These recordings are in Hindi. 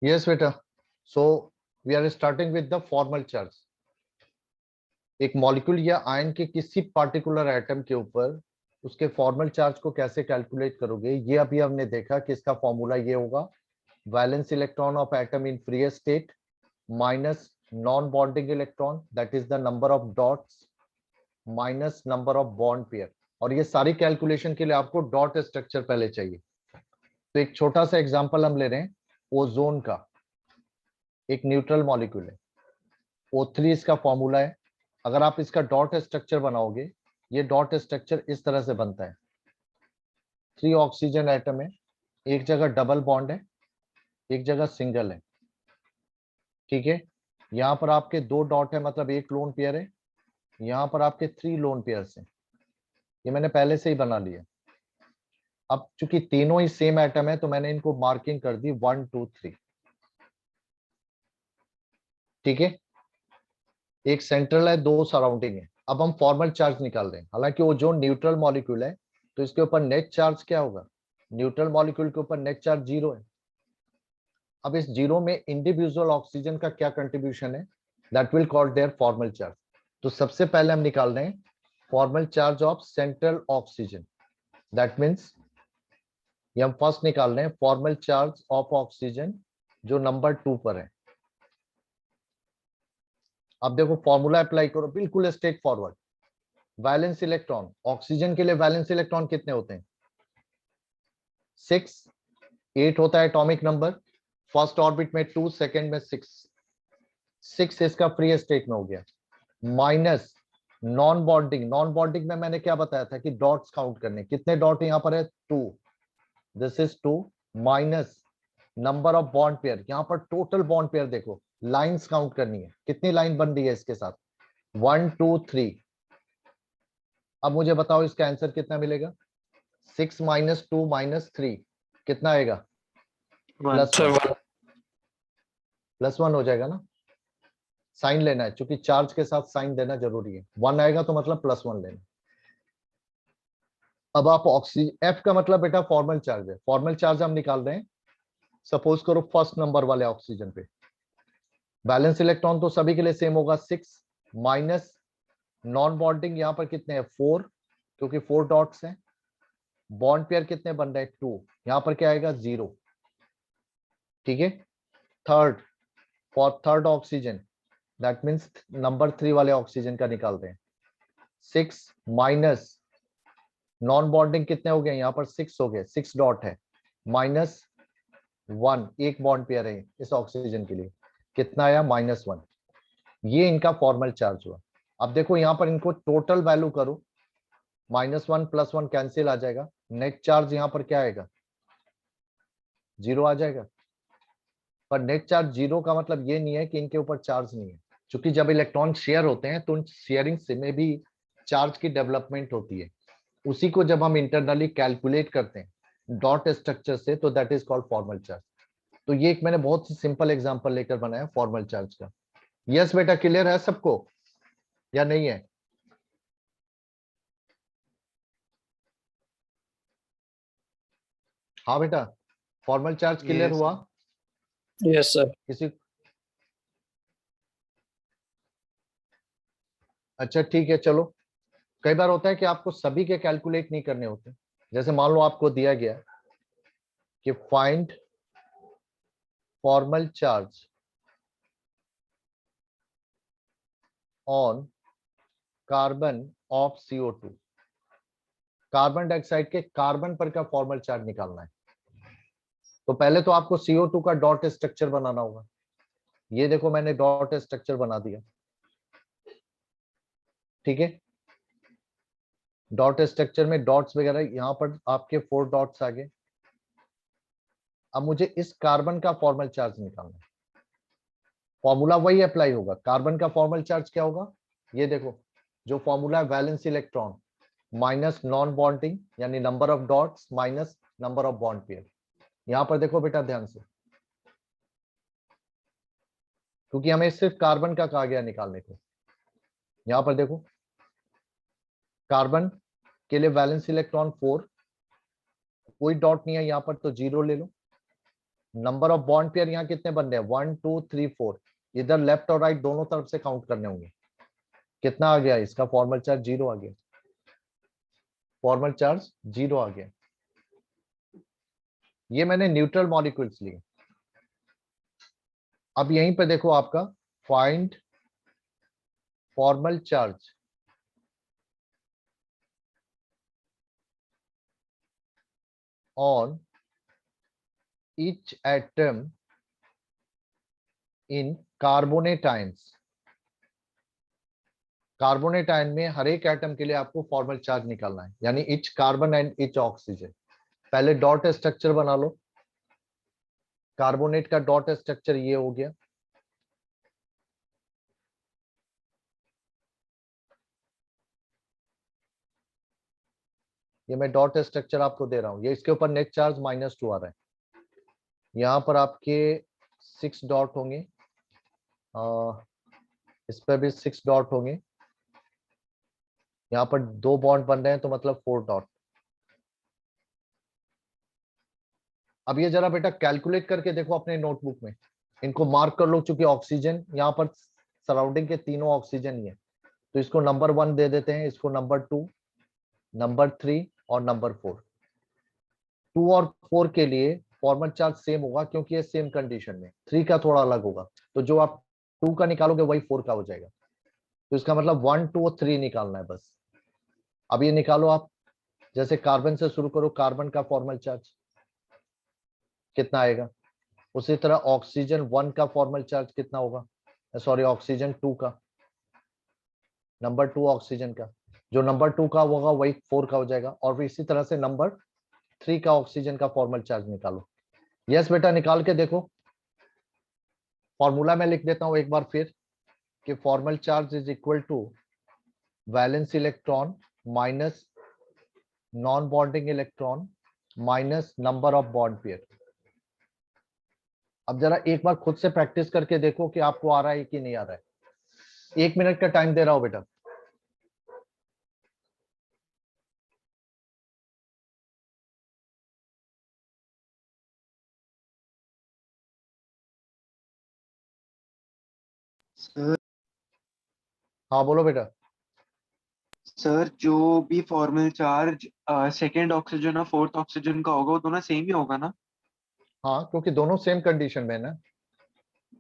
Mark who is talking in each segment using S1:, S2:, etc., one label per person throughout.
S1: यस बेटा, so we are starting with the formal charge. एक मॉलिक्यूल या आयन के किसी पार्टिकुलर एटम के ऊपर उसके फॉर्मल चार्ज को कैसे कैलकुलेट करोगे, ये अभी हमने देखा कि इसका फॉर्मूला ये होगा, valence electron of atom in free state minus non bonding electron, that is the number of dots minus number of bond pair. और ये सारी कैलकुलेशन के लिए आपको डॉट स्ट्रक्चर पहले चाहिए। तो एक छोटा सा एग्जांपल हम ले रहे हैं, ओजोन का एक न्यूट्रल मॉलिक्यूल है, O3 इसका फॉर्मूला है। अगर आप इसका डॉट स्ट्रक्चर बनाओगे, ये डॉट स्ट्रक्चर इस तरह से बनता है। 3 ऑक्सीजन एटम है, एक जगह डबल बॉन्ड है, एक जगह सिंगल है। ठीक है, यहाँ पर आपके 2 डॉट है, मतलब एक लोन पेयर है। यहाँ पर आपके 3 लोन पेयर्स हैं, ये मैंने पहले से ही बना लिया। अब चूंकि तीनों ही सेम एटम है तो मैंने इनको मार्किंग कर दी 1 2 3। ठीक है, एक सेंट्रल है, 2 सराउंडिंग है। अब हम फॉर्मल चार्ज निकाल रहे हैं। हालांकि वो जो न्यूट्रल मॉलिक्यूल है तो इसके ऊपर नेट चार्ज क्या होगा, न्यूट्रल मॉलिक्यूल के ऊपर नेट चार्ज 0 है। अब इस 0 में इंडिविजुअल ऑक्सीजन का क्या कंट्रीब्यूशन है, that will call their formal charge. तो सबसे पहले हम निकाल रहे हैं formal charge of central oxygen, that means ये हम फर्स्ट निकाल रहे हैं फॉर्मल चार्ज ऑफ ऑक्सीजन जो नंबर 2 पर है। अब देखो फॉर्मूला अप्लाई करो, बिल्कुल straightforward. Valence electron, oxygen के लिए वैलेंस इलेक्ट्रॉन कितने होते हैं, 6, 8 होता है एटॉमिक नंबर। फर्स्ट ऑर्बिट में 2, सेकंड में 6 इसका फ्री स्टेट में हो गया। Minus non bonding, non bonding में मैंने क्या बताया था कि डॉट्स काउंट करने, कितने डॉट यहाँ पर है 2, this is 2, minus number of bond pair. यहाँ पर टोटल बॉन्ड पेयर देखो, लाइंस काउंट करनी है, कितनी लाइन बन रही है इसके साथ, 1 2 3। अब मुझे बताओ इसका आंसर कितना मिलेगा, 6 माइनस 2 माइनस 3 कितना आएगा, +1, +1 हो जाएगा ना। साइन लेना है, क्योंकि चार्ज के साथ साइन देना जरूरी है। 1 आएगा तो मतलब +1 लेना। अब आप ऑक्सीजन, F का मतलब बेटा फॉर्मल चार्ज है, फॉर्मल चार्ज हम निकाल रहे हैं। सपोज करो फर्स्ट नंबर वाले ऑक्सीजन पे बैलेंस इलेक्ट्रॉन तो सभी के लिए सेम होगा 6, माइनस नॉन बॉन्डिंग यहाँ पर कितने हैं 4, क्योंकि 4 डॉट्स हैं। बॉन्ड पेयर कितने बन रहे हैं 2, यहाँ पर क्या आएगा 0। ठीक है, third, for third oxygen that means number 3 वाले ऑक्सीजन का निकालते हैं। 6 माइनस नॉन बॉन्डिंग कितने हो गए, यहाँ पर 6 हो गए, 6 डॉट है, -1, एक बॉन्ड पेयर है इस ऑक्सीजन के लिए, कितना आया -1। ये इनका फॉर्मल चार्ज हुआ। अब देखो यहाँ पर इनको टोटल वैल्यू करो, -1 +1 कैंसिल आ जाएगा, नेट चार्ज यहाँ पर क्या आएगा 0 आ जाएगा। पर नेट चार्ज 0 का मतलब ये नहीं है कि इनके ऊपर चार्ज नहीं है, क्योंकि जब इलेक्ट्रॉन शेयर होते हैं तो उन शेयरिंग से में भी चार्ज की डेवलपमेंट होती है। उसी को जब हम इंटरनली कैलकुलेट करते हैं डॉट स्ट्रक्चर से, तो that is called formal charge. तो ये एक मैंने बहुत ही सिंपल एग्जांपल लेकर बनाया फॉर्मल चार्ज का। यस बेटा, क्लियर है सबको या नहीं है? हाँ बेटा, फॉर्मल चार्ज क्लियर
S2: Yes,
S1: हुआ
S3: यस सर।
S1: किसी? अच्छा ठीक है, चलो। कई बार होता है कि आपको सभी के कैलकुलेट नहीं करने होते। जैसे मान लो आपको दिया गया कि find formal charge on carbon of CO2, carbon dioxide के कार्बन पर का फॉर्मल चार्ज निकालना है। तो पहले तो आपको CO2 का डॉट स्ट्रक्चर बनाना होगा। ये देखो मैंने डॉट स्ट्रक्चर बना दिया। ठीक है, डॉट स्ट्रक्चर में डॉट्स वगैरह, यहाँ पर आपके 4 डॉट्स आ गए। अब मुझे इस कार्बन का फॉर्मल चार्ज निकालना है। फॉर्मूला वही अप्लाई होगा। कार्बन का फॉर्मल चार्ज क्या होगा, ये देखो जो फॉर्मूला है, valence electron minus non bonding यानी number of dots minus number of bond pair. यहां पर देखो बेटा ध्यान से, क्योंकि हमें सिर्फ कार्बन का कहा गया निकालने को। यहां पर देखो कार्बन के लिए वैलेंस इलेक्ट्रॉन 4, कोई डॉट नहीं है यहाँ पर तो 0 ले लो। नंबर ऑफ बॉन्ड पेयर यहाँ कितने बनने हैं, 1 2 3 4, इधर लेफ्ट और राइट दोनों तरफ से काउंट करने होंगे। कितना आ गया, इसका फॉर्मल चार्ज 0 आ गया, फॉर्मल चार्ज 0 आ गया। ये मैंने न्यूट्रल मॉलिक्यूल्स लिए। अब यहीं पे देखो आपका find formal charge on each atom in carbonate ions. Carbonate ion में हर एक एटम के लिए आपको फॉर्मल चार्ज निकालना है, यानी etch carbon and each oxygen. पहले डॉट स्ट्रक्चर बना लो। कार्बोनेट का डॉट स्ट्रक्चर ये हो गया। ये मैं डॉट स्ट्रक्चर आपको दे रहा हूं। ये इसके ऊपर नेट चार्ज -2 आ रहा है। यहाँ पर आपके 6 डॉट होंगे, इस पर भी 6 डॉट होंगे। यहाँ पर 2 बॉन्ड बन रहे हैं तो मतलब 4 डॉट। अब ये जरा बेटा कैलकुलेट करके देखो अपने नोटबुक में, इनको मार्क कर लो। चूंकि ऑक्सीजन यहाँ पर सराउंडिंग के तीनों ऑक्सीजन ही है, तो इसको नंबर 1 दे देते हैं, इसको नंबर 2, नंबर 3 और नंबर 4। 2 और 4 के लिए फॉर्मल चार्ज सेम होगा क्योंकि ये सेम कंडीशन में। 3 का थोड़ा अलग होगा, तो जो आप 2 का निकालोगे वही 4 का हो जाएगा। तो इसका मतलब 1 2 और 3 निकालना है बस। अब ये निकालो आप। जैसे कार्बन से शुरू करो, कार्बन का फॉर्मल चार्ज कितना आएगा। उसी तरह ऑक्सीजन 1 का फॉर्मल चार्ज कितना होगा, सॉरी ऑक्सीजन 2 का, नंबर 2 ऑक्सीजन का। जो नंबर 2 का होगा वही 4 का हो जाएगा। और इसी तरह से नंबर 3 का ऑक्सीजन का फॉर्मल चार्ज निकालो। यस बेटा निकाल के देखो। फॉर्मूला मैं लिख देता हूं एक बार फिर, कि formal charge is equal to valence electron minus non bonding electron minus number of bond pair. अब जरा एक बार खुद से प्रैक्टिस करके देखो कि आपको आ रहा है कि नहीं आ रहा है। 1 मिनट का टाइम दे रहा हूं बेटा।
S2: सर
S1: हाँ बोलो बेटा।
S2: सर जो भी फॉर्मल चार्ज सेकेंड ऑक्सीजन और फोर्थ ऑक्सीजन का होगा वो दोनों सेम ही होगा ना?
S1: हाँ क्योंकि दोनों सेम कंडीशन में है ना,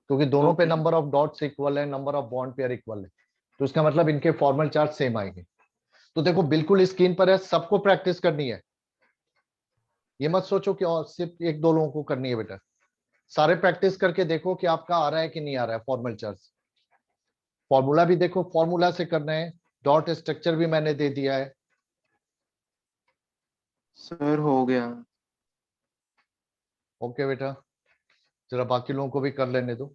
S1: क्योंकि दोनों पे
S2: okay sir.
S1: Number of dots equal है, number of bond pair equal है, तो इसका मतलब इनके फॉर्मल चार्ज सेम आएंगे। तो देखो बिल्कुल स्क्रीन पर है, सबको प्रैक्टिस करनी है। ये मत सोचो कि और सिर्फ एक दो लोगों को करनी है बेटा। सारे प्रैक्टिस करके देखो कि आपका आ रहा है कि नहीं आ रहा है फॉर्मल चार्ज। फॉर्मूला भी देखो, फॉर्मूला से करना है। डॉट स्ट्रक्चर भी मैंने दे दिया है।
S2: सर हो गया।
S1: ओके बेटा, जरा बाकी लोगों को भी कर लेने दो।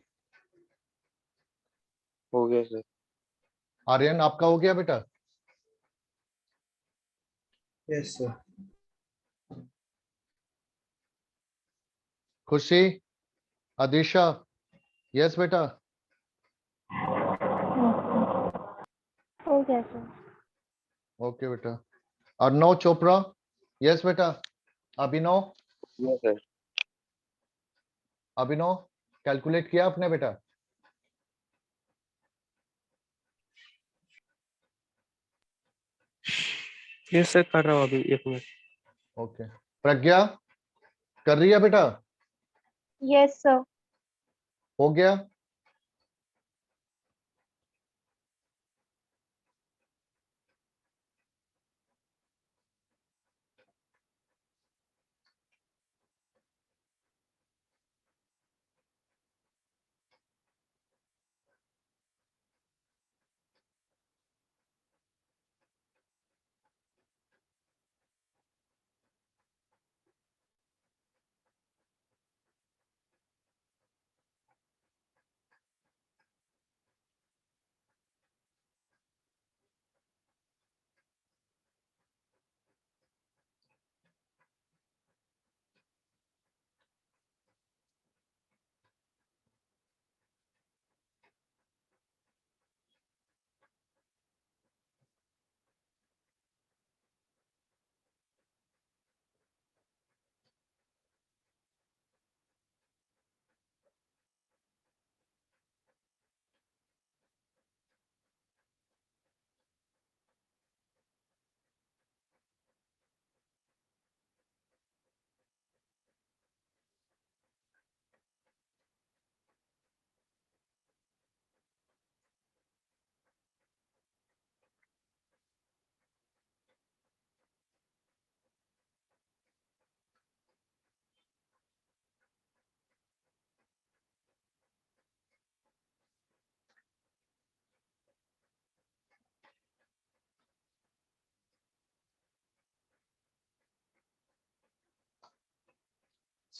S2: हो गया सर।
S1: आर्यन आपका हो गया बेटा।
S4: Yes sir.
S1: खुशी, अदिशा, यस बेटा।
S5: हो गया सर।
S1: ओके बेटा। अर्णव चोपड़ा, यस बेटा। अभिनव,
S3: यस सर।
S1: अभिनव कैलकुलेट किया आपने बेटा।
S3: यस सर, कर रहा हूँ अभी 1 मिनट।
S1: ओके। प्रज्ञा कर रही है बेटा।
S5: Yes sir.
S1: हो गया।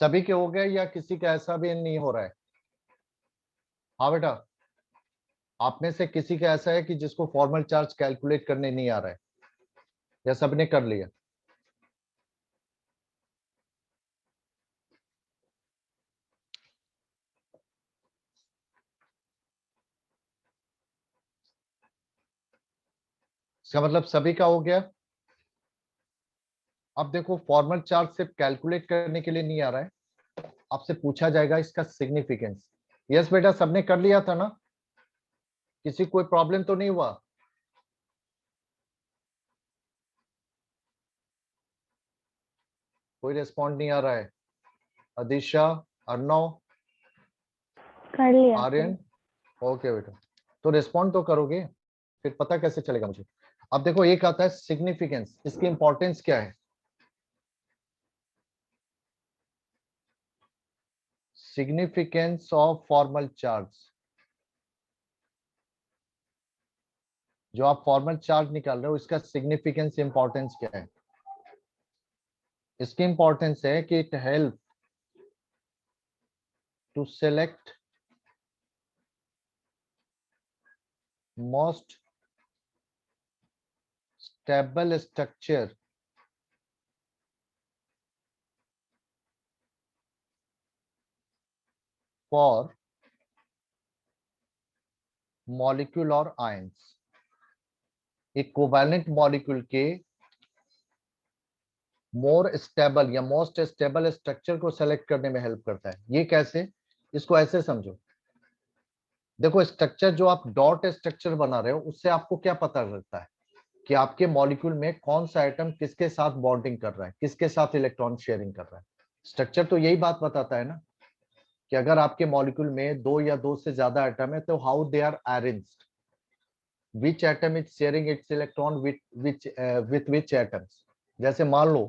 S1: सभी के हो गए या किसी का ऐसा भी नहीं हो रहा है? हाँ बेटा, आप में से किसी का ऐसा है कि जिसको फॉर्मल चार्ज कैलकुलेट करने नहीं आ रहा है, या सबने कर लिया? इसका मतलब सभी का हो गया। अब देखो, फॉर्मल चार्ज सिर्फ कैलकुलेट करने के लिए नहीं आ रहा है, आपसे पूछा जाएगा इसका सिग्निफिकेंस। यस बेटा, सबने कर लिया था ना? किसी कोई प्रॉब्लम तो नहीं हुआ? कोई रिस्पॉन्ड नहीं आ रहा है? अदिशा, अर्णव,
S5: कर लिया
S1: आर्यन, ओके बेटा, तो रिस्पॉन्ड तो करोगे, फिर पता कैसे चलेगा मुझे? अब देखो, एक आता है सिग्निफिकेंस, इसकी इंपॉर्टेंस क्या है? Significance of formal charge. जो आप फॉर्मल चार्ज निकाल रहे हो, इसका सिग्निफिकेंस इंपॉर्टेंस क्या है? इसकी इंपॉर्टेंस है कि it help to select most stable structure for molecule और आयंस। एक कोवैलेंट मॉलिक्यूल के मोर स्टेबल या मोस्ट स्टेबल स्ट्रक्चर को सेलेक्ट करने में हेल्प करता है। ये कैसे? इसको ऐसे समझो, देखो स्ट्रक्चर जो आप डॉट स्ट्रक्चर बना रहे हो, उससे आपको क्या पता लगता है कि आपके मॉलिक्यूल में कौन सा एटम किसके साथ बॉन्डिंग कर रहा है, किसके साथ इलेक्ट्रॉन शेयरिंग कर रहा है। स्ट्रक्चर तो यही बात बताता है ना, कि अगर आपके मॉलिक्यूल में दो या दो से ज्यादा एटम है, तो how they are arranged, which atom is sharing its electron with which atoms. जैसे मान लो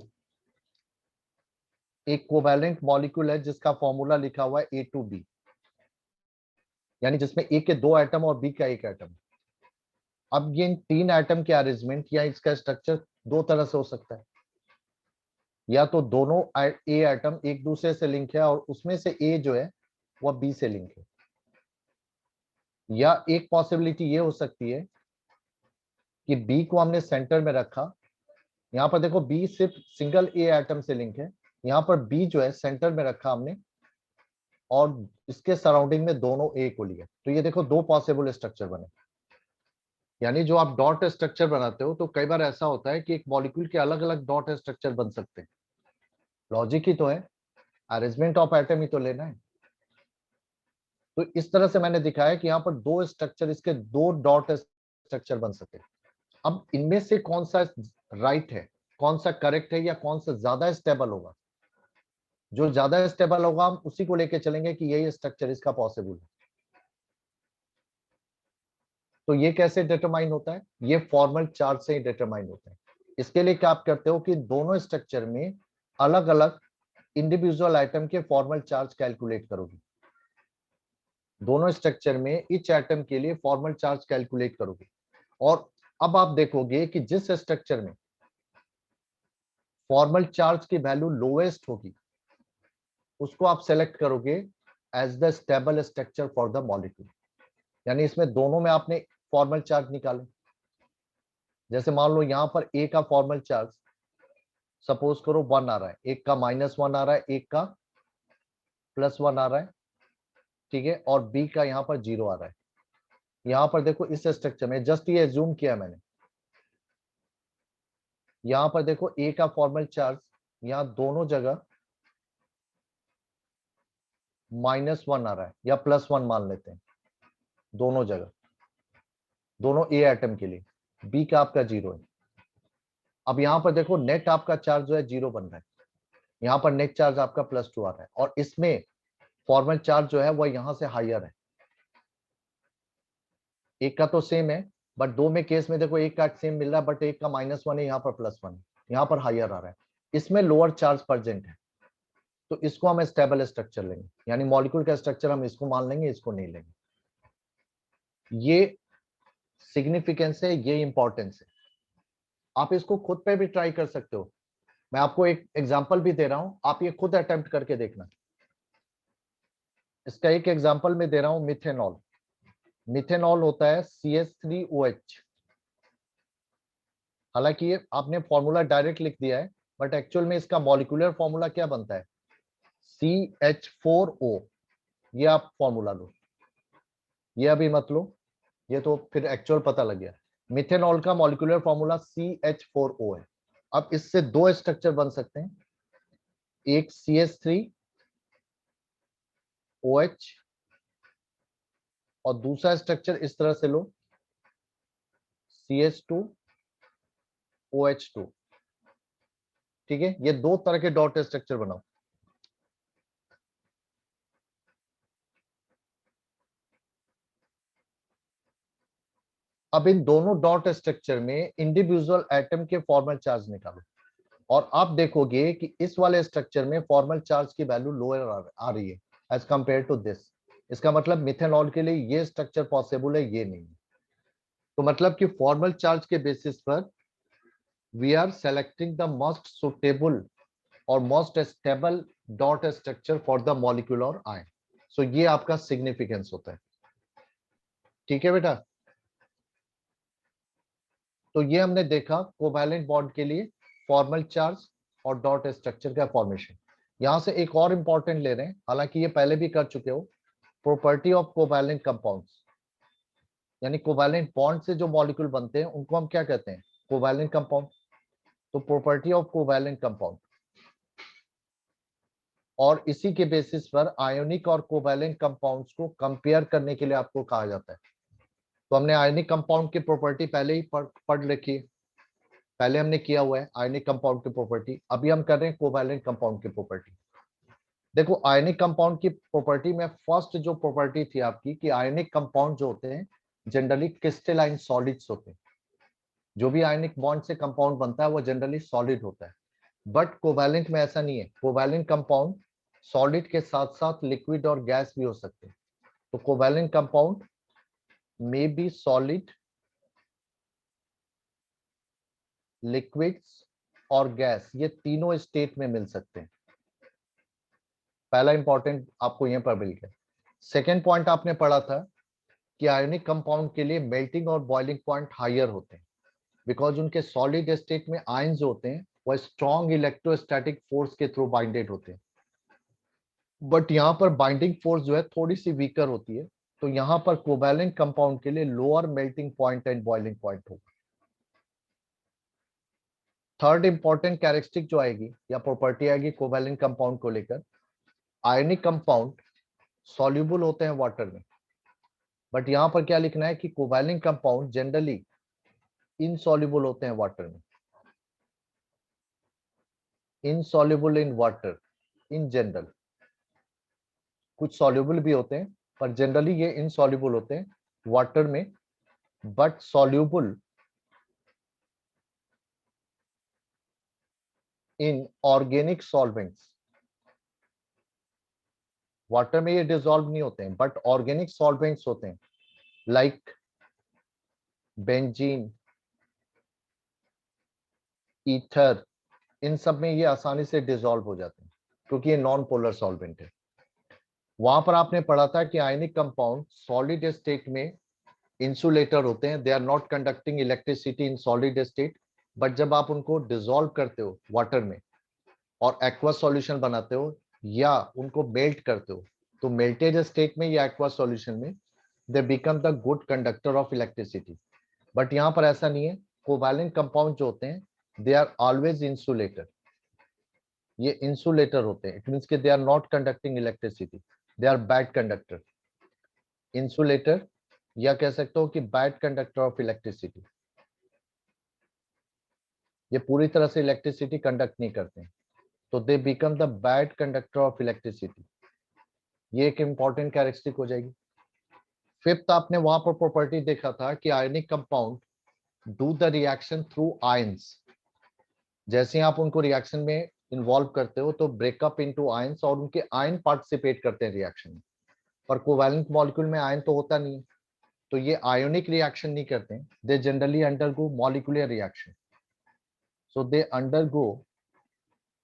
S1: एक कोवैलेंट मॉलिक्यूल है जिसका फॉर्मूला लिखा हुआ है A2B, यानी जिसमें ए के दो एटम और बी का एक एटम। अब ये इन तीन एटम के अरेंजमेंट या इसका स्ट्रक्चर दो तरह से हो सकता है, या तो दोनों ए एटम एक दूसरे से लिंक है और उसमें से ए जो है वह बी से लिंक है, या एक पॉसिबिलिटी ये हो सकती है कि बी को हमने सेंटर में रखा, यहाँ पर देखो बी सिर्फ सिंगल ए एटम से लिंक है, यहाँ पर बी जो है सेंटर में रखा हमने और इसके सराउंडिंग में दोनों ए को लिया, तो ये देखो दो पॉसिबल स्ट्रक्चर बने। यानी जो आप डॉट स्ट्रक्चर बनाते हो, तो कई बार ऐसा होता है कि एक मॉलिक्यूल के अलग अलग डॉट स्ट्रक्चर बन सकते हैं। लॉजिक ही तो है, अरेंजमेंट ऑफ एटम ही तो लेना है। तो इस तरह से मैंने दिखाया कि यहाँ पर दो स्ट्रक्चर, इसके दो डॉट स्ट्रक्चर बन सकते हैं। अब इनमें से कौन सा राइट है, कौन सा करेक्ट है, या कौन सा ज्यादा स्टेबल होगा? जो ज्यादा स्टेबल होगा हम उसी को लेके चलेंगे कि यही स्ट्रक्चर इसका पॉसिबल है। तो ये कैसे डिटरमाइन होता है? ये फॉर्मल चार्ज से ही डिटरमाइन होता है। इसके लिए क्या आप करते हो कि दोनों स्ट्रक्चर में अलग अलग इंडिविजुअल आइटम के फॉर्मल चार्ज कैलकुलेट करोगे। दोनों स्ट्रक्चर में ईच एटम के लिए फॉर्मल चार्ज कैलकुलेट करोगे, और अब आप देखोगे कि जिस स्ट्रक्चर में फॉर्मल चार्ज की वैल्यू लोएस्ट होगी, उसको आप सेलेक्ट करोगे as the stable structure for the molecule. यानी इसमें दोनों में आपने फॉर्मल चार्ज निकाले। जैसे मान लो यहाँ पर ए का फॉर्मल चार्ज सपोज करो 1 आ रहा है, एक का -1 आ रहा है, एक का +1 आ रहा है, ठीक है, और बी का यहाँ पर 0 आ रहा है। यहाँ पर देखो इस स्ट्रक्चर में जस्ट ये एज्यूम किया मैंने, यहाँ पर देखो ए का फॉर्मल चार्ज यहाँ दोनों जगह -1 आ रहा है, या +1 मान लेते हैं, दोनों जगह, दोनों ए एटम के लिए। बी का आपका 0 है। अब यहाँ पर देखो नेट आपका चार्ज जो है 0 बन रहा है, यहाँ पर नेट चार्ज आपका +2 आ रहा है, और इसमें फॉर्मल चार्ज जो है वह यहाँ से हाइयर है। एक का तो सेम है, बट दो में केस में देखो एक का सेम मिल रहा है, बट एक का -1 है, यहाँ पर +1 है, यहाँ पर हाइयर आ रहा है, इसमें लोअर चार्ज प्रेजेंट है। तो इसको हम स्टेबल स्ट्रक्चर लेंगे, यानी मॉलिक्यूल का स्ट्रक्चर हम इसको मान लेंगे, इसको नहीं लेंगे। ये सिग्निफिकेंस है, ये इंपॉर्टेंस है। आप इसको खुद पे भी ट्राई कर सकते हो। मैं आपको एक एग्जांपल भी दे रहा हूं, आप ये खुद अटेम्प्ट करके देखना। इसका एक एग्जांपल मैं दे रहा हूं, मिथेनॉल। मिथेनॉल होता है CH3OH। हालांकि ये आपने फॉर्मूला डायरेक्ट लिख दिया है, बट एक्चुअल में इसका मॉलिक्यूलर फॉर्मूला क्या बनता है, CH4O। ये आप फॉर्मूला लो, ये अभी मत लो, ये तो फिर एक्चुअल पता लग गया। मिथेनॉल का मॉलिक्यूलर फॉर्मूला CH4O है। अब इससे दो स्ट्रक्चर बन सकते हैं, एक CH3OH और दूसरा स्ट्रक्चर इस तरह से लो, CH2OH2। ठीक है, ये दो तरह के डॉट स्ट्रक्चर बनाओ। अब इन दोनों डॉट स्ट्रक्चर में इंडिविजुअल एटम के फॉर्मल चार्ज निकालो, और आप देखोगे कि इस वाले स्ट्रक्चर में फॉर्मल चार्ज की वैल्यू लोअर आ रही है एज कंपेयर टू दिस। इसका मतलब मिथेनॉल के लिए ये स्ट्रक्चर पॉसिबल है, ये नहीं। तो मतलब कि फॉर्मल चार्ज के बेसिस पर we are selecting the most suitable और most stable dot structure for the molecular ion. So ये आपका सिग्निफिकेंस होता है। ठीक है बेटा, तो ये हमने देखा कोवैलेंट बॉन्ड के लिए फॉर्मल चार्ज और डॉट स्ट्रक्चर का फॉर्मेशन। यहां से एक और इंपॉर्टेंट ले रहे हैं, हालांकि ये पहले भी कर चुके हो, प्रॉपर्टी ऑफ कोवैलेंट कंपाउंड्स। यानी कोवैलेंट बॉन्ड से जो मॉलिक्यूल बनते हैं उनको हम क्या कहते हैं, कोवैलेंट कंपाउंड। तो प्रॉपर्टी ऑफ कोवैलेंट कंपाउंड, और इसी के बेसिस पर आयोनिक और कोवैलेंट कंपाउंड्स को कंपेयर करने के लिए आपको कहा जाता है। तो हमने आयोनिक कंपाउंड की प्रॉपर्टी पहले ही पढ़ रखी है, पहले हमने किया हुआ है आयनिक कंपाउंड की प्रॉपर्टी। अभी हम कर रहे हैं कोवैलेंट कंपाउंड की प्रॉपर्टी। देखो आयनिक कंपाउंड की प्रॉपर्टी में फर्स्ट जो प्रॉपर्टी थी आपकी कि आयनिक कंपाउंड जो होते हैं जनरली क्रिस्टलाइन सॉलिड्स होते हैं। जो भी आयनिक बॉन्ड से कंपाउंड बनता है वो जनरली सॉलिड होता है। बट कोवैलेंट में ऐसा नहीं है, कोवैलेंट कंपाउंड सॉलिड के साथ साथ लिक्विड और गैस भी हो सकते हैं। तो covalent compound may be solid, liquids और गैस, ये तीनों स्टेट में मिल सकते हैं। पहला इंपॉर्टेंट आपको यहां पर मिल गया। सेकेंड पॉइंट आपने पढ़ा था कि आयोनिक कंपाउंड के लिए मेल्टिंग और बॉइलिंग पॉइंट हायर होते हैं, बिकॉज उनके सॉलिड स्टेट में आयन जो होते हैं वह स्ट्रॉन्ग इलेक्ट्रोस्टैटिक फोर्स के थ्रू बाइंडेड होते हैं। बट यहाँ पर बाइंडिंग फोर्स जो है थोड़ी सी वीकर होती है, तो यहाँ पर कोवैलेंट कंपाउंड के लिए lower melting point and boiling point होगा। थर्ड इंपॉर्टेंट कैरेक्टरिस्टिक जो आएगी या प्रॉपर्टी आएगी कोवैलेंट कंपाउंड को लेकर, आयनिक कंपाउंड सॉल्युबल होते हैं वाटर में। बट यहाँ पर क्या लिखना है कि कोवैलेंट कंपाउंड जनरली इनसॉल्युबल होते हैं वाटर में, insoluble in water in general. कुछ सॉल्युबल भी होते हैं पर जनरली ये इनसॉल्युबल होते हैं वाटर में, but soluble in organic solvents. Water में ये डिसॉल्व नहीं होते हैं बट ऑर्गेनिक सॉल्वेंट्स होते हैं, लाइक बेंजीन, ईथर, इन सब में ये आसानी से डिसॉल्व हो जाते हैं क्योंकि ये नॉन पोलर सॉल्वेंट है। वहां पर आपने पढ़ा था कि आयनिक कंपाउंड सॉलिड स्टेट में इंसुलेटर होते हैं, they are not conducting electricity in solid state. But जब आप उनको डिसॉल्व करते हो वाटर में और एक्वा सॉल्यूशन बनाते हो या उनको मेल्ट करते हो, तो मेल्टेड स्टेट में या एक्वा सॉल्यूशन में they become the good conductor of electricity. But यहाँ पर ऐसा नहीं है, कोवैलेंट कंपाउंड जो होते हैं दे आर ऑलवेज इंसुलेटर, ये इंसुलेटर होते हैं। इट मींस कि they are not conducting electricity, they are bad conductor. Insulator या कह सकते हो कि बैड कंडक्टर ऑफ इलेक्ट्रिसिटी, ये पूरी तरह से इलेक्ट्रिसिटी कंडक्ट नहीं करते हैं, तो they become the bad conductor of electricity. ये एक इंपॉर्टेंट कैरेक्टरिस्टिक हो जाएगी। फिफ्थ आपने वहां पर प्रॉपर्टी देखा था कि ionic compound do the reaction through ions. जैसे ही आप उनको रिएक्शन में इन्वॉल्व करते हो तो ब्रेकअप इनटू आयंस और उनके आयन पार्टिसिपेट करते हैं रिएक्शन में। पर कोवैलेंट मॉलिक्यूल में आयन तो होता नहीं है, तो ये आयोनिक रिएक्शन नहीं करते हैं, they generally undergo molecular reaction. So they undergo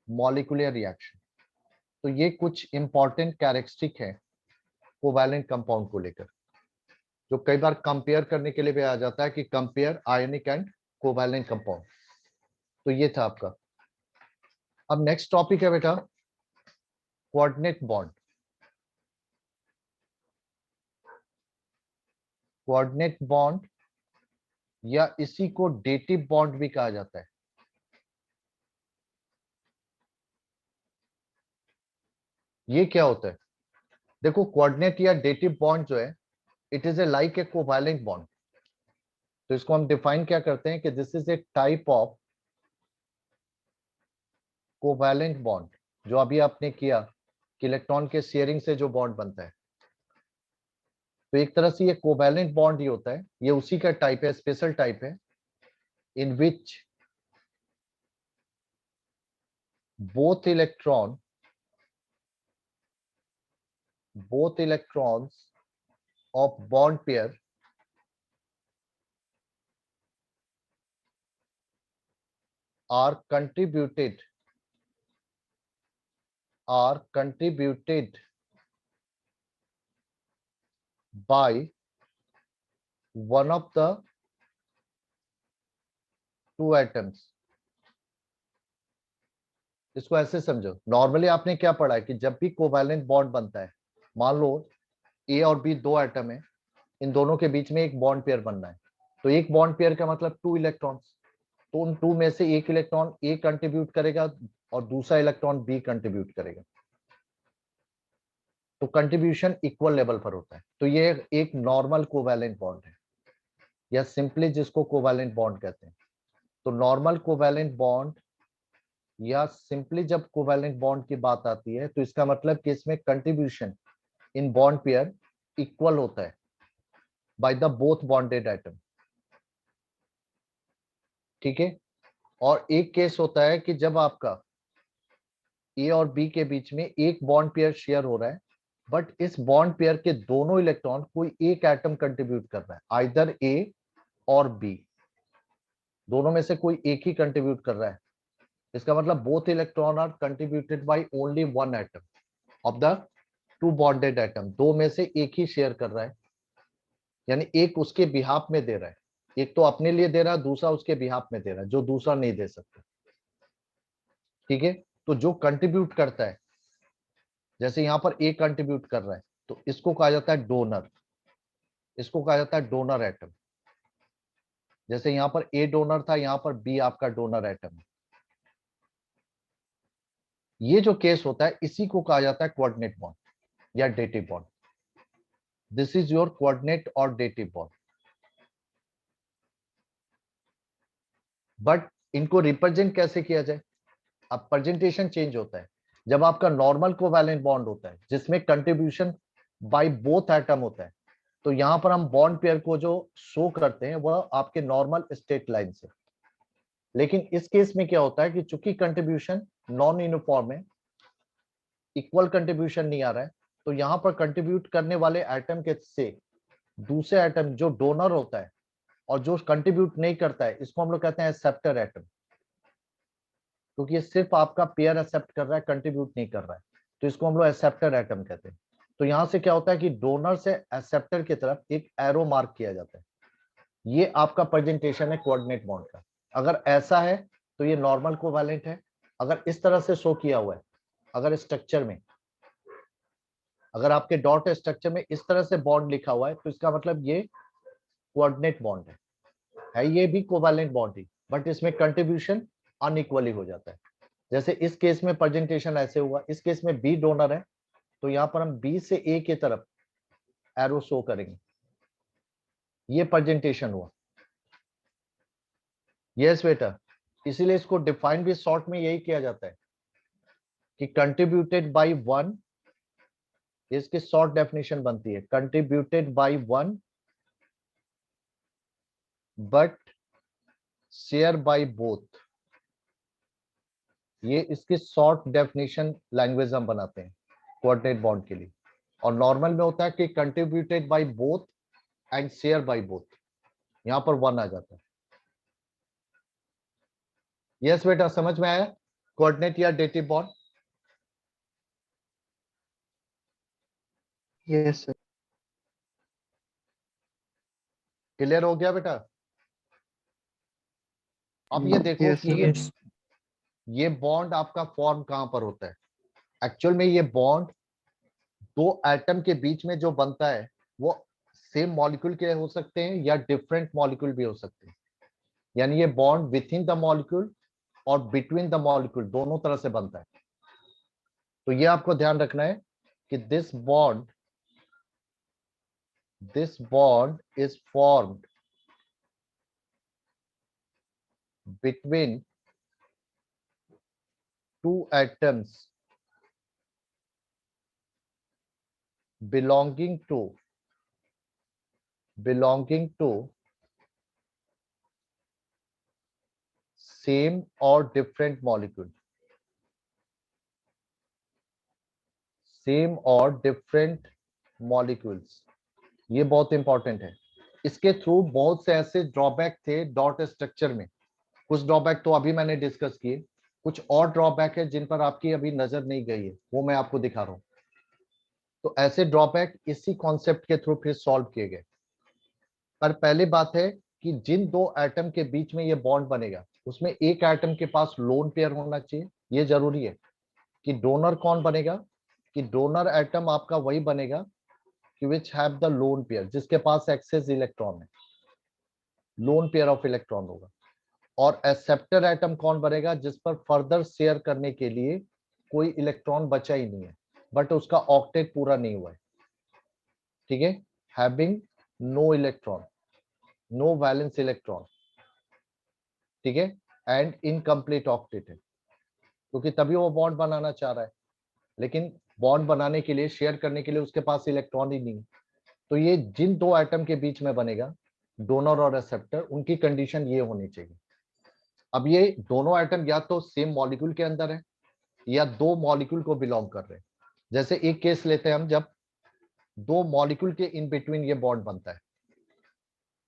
S1: molecular reaction. तो ये कुछ इंपॉर्टेंट कैरेक्टरिस्टिक है कोवैलेंट कंपाउंड को लेकर, जो कई बार कंपेयर करने के लिए भी आ जाता है कि compare ionic and covalent compound. तो ये था आपका। अब नेक्स्ट टॉपिक है बेटा कोऑर्डिनेट बॉन्ड। कोऑर्डिनेट बॉन्ड या इसी को डेटिव बॉन्ड भी कहा जाता है। ये क्या होता है? देखो कोऑर्डिनेट या डेटिव बॉन्ड जो है, it is a like a covalent bond. तो इसको हम डिफाइन क्या करते हैं कि this is a type of covalent bond, जो अभी आपने किया कि इलेक्ट्रॉन के शेयरिंग से जो बॉन्ड बनता है। तो एक तरह से ये कोवैलेंट बॉन्ड ही होता है, ये उसी का टाइप है, स्पेशल टाइप है, इन विच both electrons of bond pair are contributed by one of the two atoms। इसको ऐसे समझो, नॉर्मली आपने क्या पढ़ा है कि जब भी कोवैलेंट बॉन्ड बनता है, मान लो ए और बी दो एटम है, इन दोनों के बीच में एक बॉन्ड पेयर बनना है। तो एक बॉन्ड पेयर का मतलब 2 इलेक्ट्रॉन्स, तो उन 2 में से एक इलेक्ट्रॉन ए कंट्रीब्यूट करेगा और दूसरा इलेक्ट्रॉन बी कंट्रीब्यूट करेगा। तो कंट्रीब्यूशन इक्वल लेवल पर होता है। तो ये एक नॉर्मल कोवैलेंट बॉन्ड है, या सिंपली जिसको कोवैलेंट बॉन्ड कहते हैं। तो नॉर्मल कोवैलेंट बॉन्ड या सिंपली जब कोवैलेंट बॉन्ड की बात आती है, तो इसका मतलब कि इसमें contribution in bond pair equal होता है by the both bonded atom. ठीक है। और एक केस होता है कि जब आपका ए और बी के बीच में एक बॉन्ड पेयर शेयर हो रहा है, बट इस बॉन्ड पेयर के दोनों इलेक्ट्रॉन कोई एक एटम कंट्रीब्यूट कर रहा है, आइदर ए और बी, दोनों में से कोई एक ही कंट्रीब्यूट कर रहा है। इसका मतलब both electron are contributed by only one atom of the two bonded atom. दो में से एक ही शेयर कर रहा है, यानी एक उसके बिहाफ में दे रहा है, एक तो अपने लिए दे रहा है, दूसरा उसके बिहाफ में दे रहा है, जो दूसरा नहीं दे सकता। ठीक है। तो जो कंट्रीब्यूट करता है, जैसे यहां पर ए कंट्रीब्यूट कर रहा है, तो इसको कहा जाता है डोनर, इसको कहा जाता है डोनर एटम। जैसे यहां पर ए डोनर था, यहां पर बी आपका डोनर एटम है। ये जो केस होता है, इसी को कहा जाता है कोऑर्डिनेट बॉन्ड या dative bond. This is your coordinate और डेटिव बॉन्ड। बट इनको रिप्रेजेंट कैसे किया जाए? अब प्रेजेंटेशन चेंज होता है। जब आपका नॉर्मल कोवैलेंट बॉन्ड होता है, जिसमें कंट्रीब्यूशन बाय बोथ एटम होता है, तो यहां पर हम बॉन्ड पेयर को जो शो करते हैं वह आपके नॉर्मल स्ट्रेट लाइन से। लेकिन इस केस में क्या होता है कि चूंकि कंट्रीब्यूशन नॉन यूनिफॉर्म है, इक्वल कंट्रीब्यूशन नहीं आ रहा है, तो यहां पर कंट्रीब्यूट करने वाले एटम के से दूसरे एटम जो डोनर होता है और जो कंट्रीब्यूट नहीं करता है, इसको हम लोग कहते हैं एक्सेप्टर एटम, क्योंकि ये सिर्फ आपका पेयर एक्सेप्ट कर रहा है, कंट्रीब्यूट नहीं कर रहा है, तो इसको हम लोग एक्सेप्टर एटम कहते हैं। तो यहां से क्या होता है कि डोनर से एक्सेप्टर की तरफ एक एरो मार्क किया जाता है। ये आपका प्रेजेंटेशन है कोऑर्डिनेट बॉन्ड का। अगर ऐसा है तो ये नॉर्मल कोवैलेंट है। अगर इस तरह से शो किया हुआ है, अगर स्ट्रक्चर में, अगर आपके डॉट स्ट्रक्चर में इस तरह से बॉन्ड लिखा हुआ है, तो इसका मतलब ये कोऑर्डिनेट बॉन्ड है ये भी कोवैलेंट बॉन्ड ही, बट इसमें कंट्रीब्यूशन अनइक्वली हो जाता है। जैसे इस केस में प्रेजेंटेशन ऐसे हुआ, इस केस में बी डोनर है, तो यहां पर हम बी से ए की तरफ एरो शो करेंगे। ये प्रेजेंटेशन हुआ। यस बेटा, इसीलिए इसको डिफाइन भी शॉर्ट में यही किया जाता है कि कंट्रीब्यूटेड बाय वन, इसकी शॉर्ट डेफिनेशन बनती है contributed by one but share by both. ये इसकी शॉर्ट डेफिनेशन लैंग्वेज हम बनाते हैं कोऑर्डिनेट बॉन्ड के लिए। और नॉर्मल में होता है कि contributed by both and share by both, यहां पर वन आ जाता है। यस बेटा, समझ में आया? कोऑर्डिनेट या dative bond?
S2: Yes sir.
S1: Clear हो गया बेटा? अब ये देखो
S2: यस
S1: कि
S2: सर।
S3: यस
S1: ये बॉन्ड आपका फॉर्म कहां पर होता है? एक्चुअल में ये बॉन्ड दो एटम के बीच में जो बनता है वो सेम मॉलिक्यूल के हो सकते हैं या डिफरेंट मॉलिक्यूल भी हो सकते हैं। यानी ये bond with in the molecule और बिटवीन द मॉलिक्यूल दोनों तरह से बनता है। तो ये आपको ध्यान रखना है कि this bond is formed between two atoms belonging to same or different molecule, same or different molecules। ये बहुत इंपॉर्टेंट है। इसके थ्रू बहुत से ऐसे ड्रॉबैक थे डॉट स्ट्रक्चर में। कुछ ड्रॉबैक तो अभी मैंने डिस्कस किए, कुछ और ड्रॉबैक है जिन पर आपकी अभी नजर नहीं गई है, वो मैं आपको दिखा रहा हूं। तो ऐसे ड्रॉबैक इसी कॉन्सेप्ट के थ्रू फिर सॉल्व किए गए। पर पहली बात है कि जिन दो एटम के बीच में ये बॉन्ड बनेगा उसमें एक एटम के पास लोन पेयर होना चाहिए। ये जरूरी है कि डोनर कौन बनेगा, कि डोनर एटम आपका वही बनेगा कि which have the lone pair, जिसके पास एक्सेस इलेक्ट्रॉन है, लोन पेयर ऑफ इलेक्ट्रॉन होगा। और एक्सेप्टर एटम कौन बनेगा, जिस पर फर्दर शेयर करने के लिए कोई इलेक्ट्रॉन बचा ही नहीं है बट उसका ऑक्टेट पूरा नहीं हुआ है। ठीक है, having no electron, no valence electron, ठीक है, एंड इनकम्प्लीट ऑक्टेट है, क्योंकि तभी वो बॉन्ड बनाना चाह रहा है लेकिन बॉन्ड बनाने के लिए, शेयर करने के लिए उसके पास इलेक्ट्रॉन ही नहीं। तो ये जिन दो एटम के बीच में बनेगा, डोनर और एक्सेप्टर, उनकी कंडीशन ये होनी चाहिए। अब ये दोनों एटम या तो सेम मॉलिक्यूल के अंदर है या दो मॉलिक्यूल को बिलोंग कर रहे हैं। जैसे एक केस लेते हैं हम, जब दो मॉलिक्यूल के इन बिटवीन ये बॉन्ड बनता है,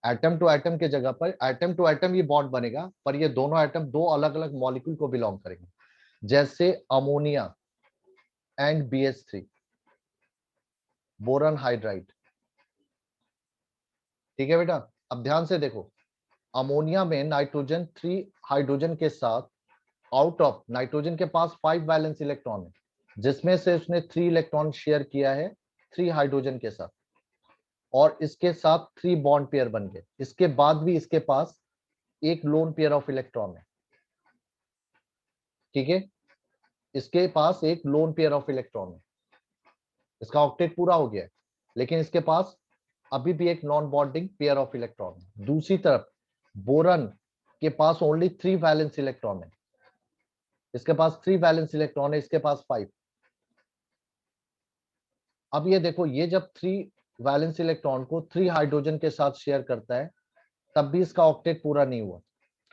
S1: एटम टू एटम के जगह पर एटम टू एटम ये बॉन्ड बनेगा, पर ये दोनों एटम दो अलग अलग मॉलिक्यूल को बिलोंग करेंगे। जैसे ammonia and BH3, boron hydride. ठीक है बेटा, अब ध्यान से देखो, अमोनिया में नाइट्रोजन 3 हाइड्रोजन के साथ, आउट ऑफ नाइट्रोजन के पास 5 वैलेंस इलेक्ट्रॉन है, जिसमें से उसने 3 इलेक्ट्रॉन शेयर किया है 3 हाइड्रोजन के साथ, और इसके साथ 3 बॉन्ड पेयर बन गए। इसके बाद भी इसके पास एक लोन पेयर ऑफ इलेक्ट्रॉन है। ठीक है, इसके पास एक लोन पेयर ऑफ इलेक्ट्रॉन है, इसका ऑक्टेट पूरा हो गया है, लेकिन इसके पास अभी भी एक non bonding pair of electron है। दूसरी तरफ बोरन के पास ओनली 3 वैलेंस इलेक्ट्रॉन है, इसके पास 3 वैलेंस इलेक्ट्रॉन है, इसके पास 5। अब ये देखो, ये जब 3 वैलेंस इलेक्ट्रॉन को 3 हाइड्रोजन के साथ शेयर करता है, तब भी इसका ऑक्टेट पूरा नहीं हुआ,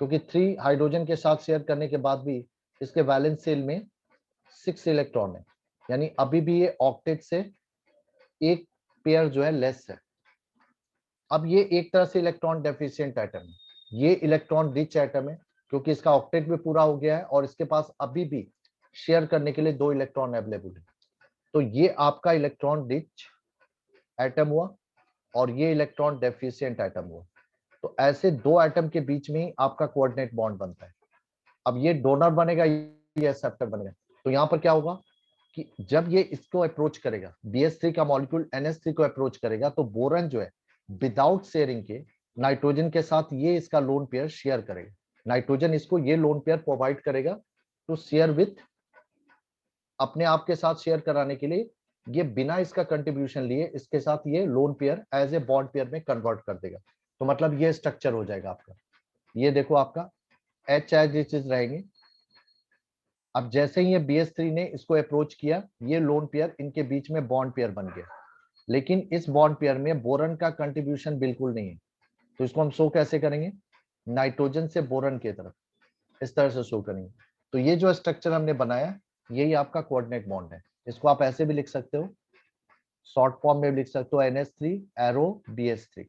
S1: क्योंकि 3 हाइड्रोजन के साथ शेयर करने के बाद भी इसके वैलेंस शेल में 6 इलेक्ट्रॉन है, यानी अभी भी ये ऑक्टेट से एक पेयर जो है लेस है। अब ये एक तरह से इलेक्ट्रॉन डेफिशिएंट एटम है, ये इलेक्ट्रॉन रिच एटम है, क्योंकि इसका ऑक्टेट भी पूरा हो गया है और इसके पास अभी भी शेयर करने के लिए 2 इलेक्ट्रॉन अवेलेबल है। तो ये आपका इलेक्ट्रॉन रिच एटम हुआ और ये इलेक्ट्रॉन डेफिशिएंट एटम हुआ। तो ऐसे दो एटम के बीच में ही आपका कोऑर्डिनेट बॉन्ड बनता है। अब ये डोनर बनेगा, ये एक्सेप्टर बनेगा। तो यहाँ पर क्या होगा कि जब ये इसको अप्रोच करेगा, BH3 का मॉलिक्यूल NH3 को अप्रोच करेगा, तो बोरन जो है विदाउट शेयरिंग के नाइट्रोजन के साथ ये इसका लोन पेयर शेयर करेगा। नाइट्रोजन इसको ये लोन पेयर प्रोवाइड करेगा टू शेयर विथ, अपने आप के साथ शेयर कराने के लिए, ये बिना इसका कंट्रीब्यूशन लिए इसके साथ ये lone pair as a bond pair में कन्वर्ट कर देगा। तो मतलब ये स्ट्रक्चर हो जाएगा आपका। ये देखो आपका H एज इट इज रहेंगे। अब जैसे ही ये BH3 ने इसको अप्रोच किया, ये लोन पेयर इनके बीच में बॉन्ड पेयर बन गया, लेकिन इस बॉन्ड पेयर में बोरन का कंट्रीब्यूशन बिल्कुल नहीं है। तो इसको हम शो कैसे करेंगे, नाइट्रोजन से बोरन की तरफ इस तरह से शो करेंगे। तो ये जो स्ट्रक्चर हमने बनाया, यही आपका कोऑर्डिनेट बॉन्ड है। इसको आप ऐसे भी लिख सकते हो, शॉर्ट फॉर्म में भी लिख सकते हो, NH3 एरो BH3।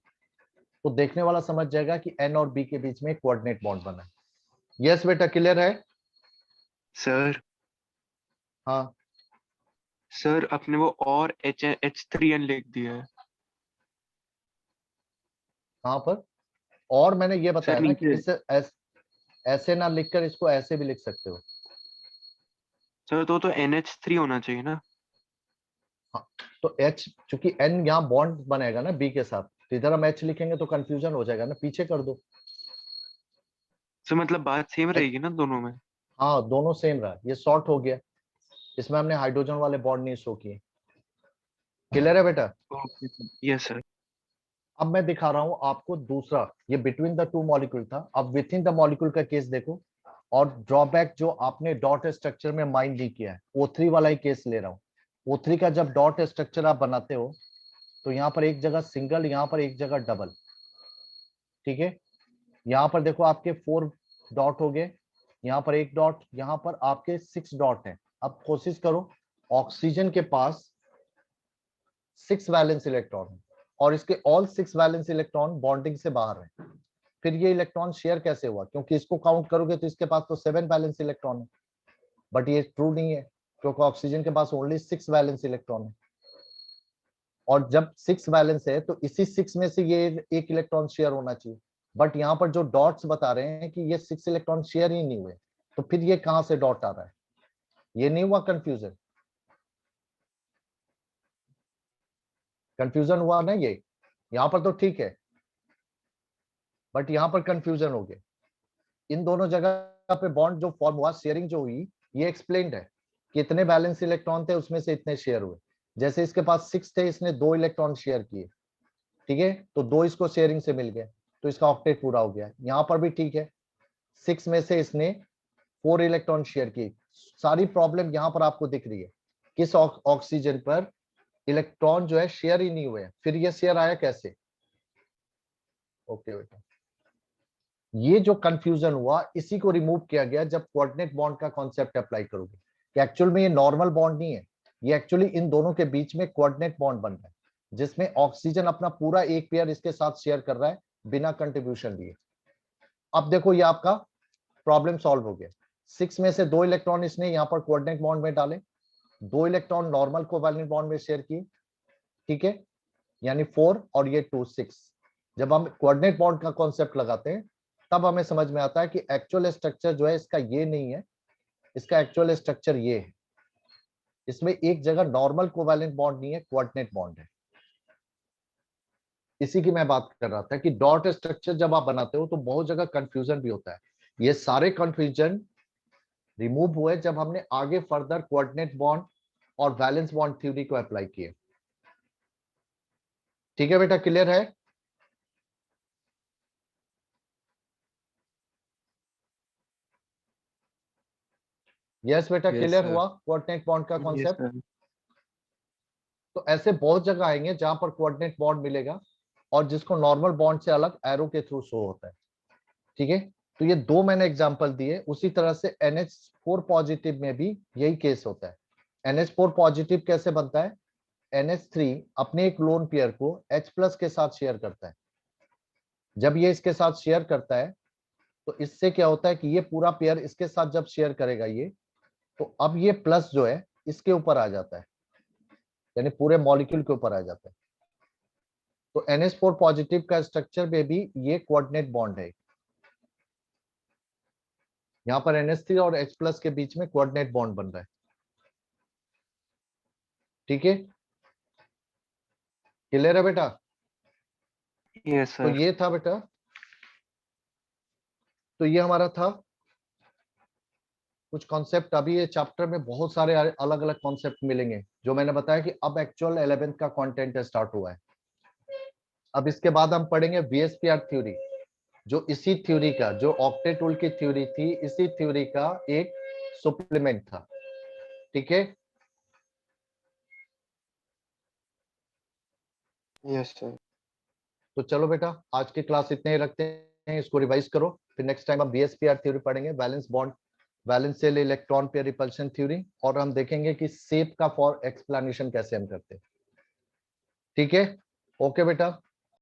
S1: तो देखने वाला समझ जाएगा कि N और B के बीच में कोऑर्डिनेट बॉन्ड बना है। यस बेटा, क्लियर है?
S2: सर
S1: हाँ
S2: सर अपने वो और H3n लिख दिया है
S1: कहाँ पर? और मैंने ये बताया
S2: सर
S1: ना कि
S2: नीचे।
S1: इसे ऐसे ना लिखकर इसको ऐसे भी लिख सकते हो।
S2: सर तो NH3 होना चाहिए ना।
S1: हाँ, तो H चूंकि N यहाँ बॉन्ड बनेगा ना B के साथ, तो इधर हम H लिखेंगे तो कंफ्यूजन हो जाएगा ना, पीछे कर दो।
S2: सर मतलब बात सेम रहेगी ना दोनों में।
S1: हाँ दोनों सेम रहा, ये शॉर्ट हो गया, इसमें हमने हाइड्रोजन वाले बॉन्ड नहीं शो किए। क्लियर है बेटा?
S2: Okay sir, yes sir.
S1: अब मैं दिखा रहा हूं आपको दूसरा, ये बिटवीन द टू मॉलिक्यूल था, अब विथ इन द मॉलिक्यूल का केस देखो। और ड्रॉबैक जो आपने डॉट स्ट्रक्चर में माइंड नहीं किया है, O3 वाला ही केस ले रहा हूँ। O3 का जब डॉट स्ट्रक्चर आप बनाते हो तो यहाँ पर एक जगह सिंगल, यहाँ पर एक जगह डबल, ठीक है। यहाँ पर देखो आपके 4 डॉट हो गए, यहाँ पर एक डॉट, यहाँ पर आपके 6 डॉट हैं। अब कोशिश करो, ऑक्सीजन के पास 6 वैलेंस इलेक्ट्रॉन है और इसके ऑल 6 वैलेंस इलेक्ट्रॉन बॉन्डिंग से बाहर है। फिर ये इलेक्ट्रॉन शेयर कैसे हुआ? क्योंकि इसको काउंट करोगे तो इसके पास तो 7 वैलेंस इलेक्ट्रॉन है, बट ये ट्रू नहीं है क्योंकि ऑक्सीजन के पास ओनली 6 वैलेंस इलेक्ट्रॉन है। और जब 6 वैलेंस है तो इसी 6 में से ये एक इलेक्ट्रॉन शेयर होना चाहिए, बट यहाँ पर जो डॉट्स बता रहे हैं कि ये 6 इलेक्ट्रॉन शेयर ही नहीं हुए, तो फिर ये कहां से डॉट आ रहा है? ये नहीं हुआ कंफ्यूजन? कंफ्यूजन हुआ ना? ये यहाँ पर तो ठीक है, बट यहाँ पर कंफ्यूजन हो गया। इन दोनों जगह पे बॉन्ड जो फॉर्म हुआ, शेयरिंग जो हुई, ये एक्सप्लेन्ड है कि इतने बैलेंस इलेक्ट्रॉन थे, उसमें से इतने शेयर हुए। जैसे इसके पास 6 थे, इसने 2 इलेक्ट्रॉन शेयर किए, ठीक है, तो 2 इसको शेयरिंग से मिल गए, तो इसका ऑक्टेट पूरा हो गया। यहाँ पर भी ठीक है, 6 में से इसने 4 इलेक्ट्रॉन शेयर किए। सारी प्रॉब्लम यहाँ पर आपको दिख रही है, किस ऑक्सीजन पर इलेक्ट्रॉन जो है शेयर ही नहीं हुए, फिर ये शेयर आया कैसे? ओके बेटा, ये जो कंफ्यूजन हुआ इसी को रिमूव किया गया जब कोऑर्डिनेट बॉन्ड का कॉन्सेप्ट अप्लाई करोगे, कि एक्चुअल में ये नॉर्मल बॉन्ड नहीं है, ये एक्चुअली इन दोनों के बीच में कोऑर्डिनेट बॉन्ड बन रहा है, जिसमें ऑक्सीजन अपना पूरा एक पेयर इसके साथ शेयर कर रहा है बिना कंट्रीब्यूशन दिए। अब देखो ये आपका प्रॉब्लम सॉल्व हो गया। 6 में से 2 इलेक्ट्रॉन इसने यहाँ पर कोऑर्डिनेट बॉन्ड में डाले, 2 इलेक्ट्रॉन नॉर्मल कोवैलेंट बॉन्ड में शेयर किए, ठीक है, यानी 4 और ये 2 6। जब हम कोऑर्डिनेट बॉन्ड का कॉन्सेप्ट लगाते हैं तब हमें समझ में आता है कि एक्चुअल स्ट्रक्चर जो है इसका ये नहीं है, इसका एक्चुअल स्ट्रक्चर ये है। इसमें एक जगह नॉर्मल कोवैलेंट बॉन्ड नहीं है, कोऑर्डिनेट बॉन्ड है। इसी की मैं बात कर रहा था कि डॉट स्ट्रक्चर जब आप बनाते हो तो बहुत जगह कंफ्यूजन भी होता है। ये सारे कंफ्यूजन रिमूव हुए जब हमने आगे फर्दर कोऑर्डिनेट बॉन्ड और वैलेंस बॉन्ड थ्योरी को अप्लाई किए। ठीक है बेटा, क्लियर है? यस बेटा,
S3: यस
S1: क्लियर
S3: सर।
S1: हुआ कोऑर्डिनेट बॉन्ड का
S2: यस
S1: कॉन्सेप्ट?
S2: सर।
S1: तो ऐसे बहुत जगह आएंगे जहां पर कोऑर्डिनेट बॉन्ड मिलेगा और जिसको नॉर्मल बॉन्ड से अलग एरो के थ्रू शो होता है, ठीक है। तो ये 2 मैंने एग्जांपल दिए। उसी तरह से NH4 पॉजिटिव में भी यही केस होता है। NH4 पॉजिटिव कैसे बनता है? NH3 अपने एक लोन पेयर को H+ के साथ शेयर करता है। जब ये इसके साथ शेयर करता है तो इससे क्या होता है कि ये पूरा पेयर इसके साथ जब शेयर करेगा ये, तो अब ये प्लस जो है इसके ऊपर आ जाता है, यानी पूरे मॉलिक्यूल के ऊपर आ जाता है। तो NH4 पॉजिटिव का स्ट्रक्चर में भी ये कोऑर्डिनेट बॉन्ड है। यहाँ पर NH3 और H+ के बीच में कोऑर्डिनेट बॉन्ड बन रहा है, ठीक है। क्लियर है बेटा?
S2: यस
S1: तो
S2: सर।
S1: ये था बेटा, तो ये हमारा था कुछ कॉन्सेप्ट। अभी ये चैप्टर में बहुत सारे अलग अलग कॉन्सेप्ट मिलेंगे, जो मैंने बताया कि अब एक्चुअल 11th का कंटेंट स्टार्ट हुआ है। अब इसके बाद हम पढ़ेंगे VSPR थ्योरी, जो इसी थ्योरी का, जो ऑक्टेट रूल की थ्योरी थी, इसी थ्योरी का एक सप्लीमेंट था, ठीक है।
S2: Yes sir.
S1: तो चलो बेटा, आज की क्लास इतने ही रखते हैं, इसको रिवाइज करो, फिर नेक्स्ट टाइम हम VSPR थ्योरी पढ़ेंगे, valence bond, valence shell electron pair repulsion theory, और हम देखेंगे कि शेप का फॉर एक्सप्लेनेशन कैसे हम करते हैं, ठीक है। ओके बेटा।